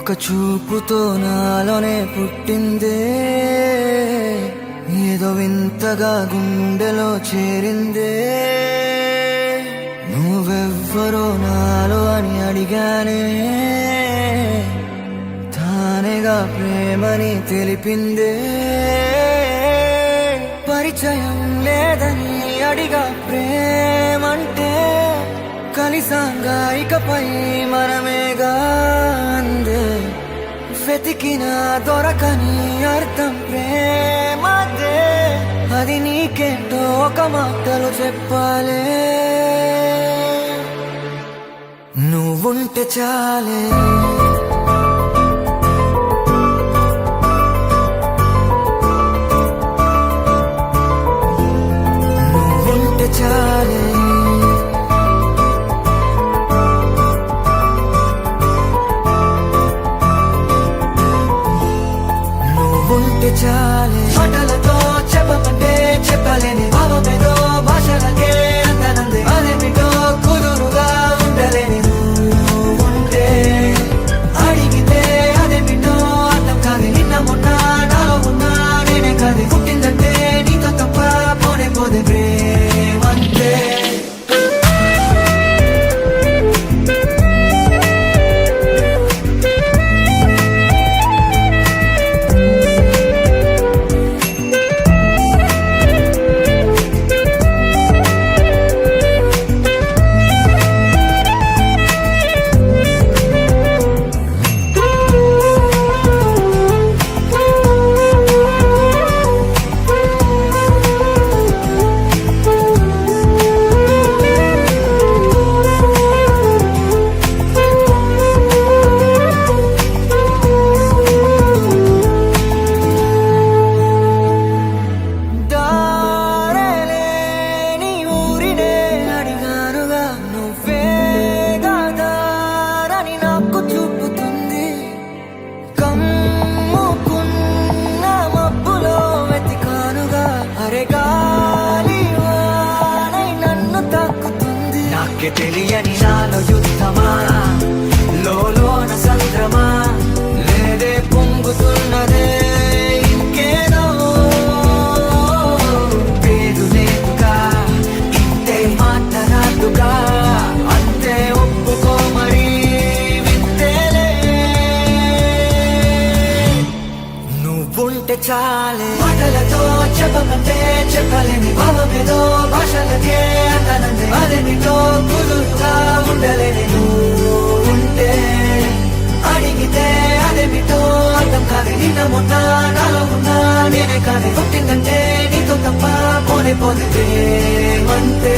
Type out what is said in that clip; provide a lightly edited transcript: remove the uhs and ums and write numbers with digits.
ఒక చూపుతో నాలోనే పుట్టిందే, ఏదో వింతగా గుండెలో చేరిందే. నువ్వెవ్వరో నాలో అని అడిగానే, తానేగా ప్రేమని తెలిపిందే. పరిచయం లేదని అడిగా ప్రేమంటే, కలిసాంగా ఇకపై మనమేగా అందే. వెతికిన దొరకని అర్థం ప్రేమదే, అది నీకేంటో ఒక మాటలో చెప్పాలే. నువ్వుంటే చాలే, నువ్వుంటే చాలే, నువ్వుంటే చాలే. మాటలతో చెప్పమంటే చెప్పలేని భావమేదో భాషలకే అందనందే. అదేమిటో కుదురుగా ఉండలేని నువ్వుంటే, అడిగితే అదేమిటో అర్థం కాదు. నిన్న మొన్న నాలో ఉన్నా నేనే కాదు. పుట్టిందంటే నీతో తప్ప పోనే పోదే ప్రేమంతే. నాకే తెలియని నాలో యుద్ధమా, లోన సంద్రమా, లేదే పొంగుతున్నదే ఇంకేదో. పేరు లేదుగా ఇంతే మాట్లాడుగా, అంతే ఒప్పుకో మరి వింతేలే. నువ్వుంటే చాలే, మాటలతో చెప్పమంటే చెప్పలేని భావమేదో భాషలకే అందనందే. అదేమిటో కుదురుగా ఉండలేని నువ్వుంటే, అడిగితే అదేమిటో అర్థం కాదు. నిన్న మొన్న నాలో ఉన్నా నేనే కాదు. పుట్టిందంటే నీతో తప్ప పోనే పోతే ప్రేమంతే.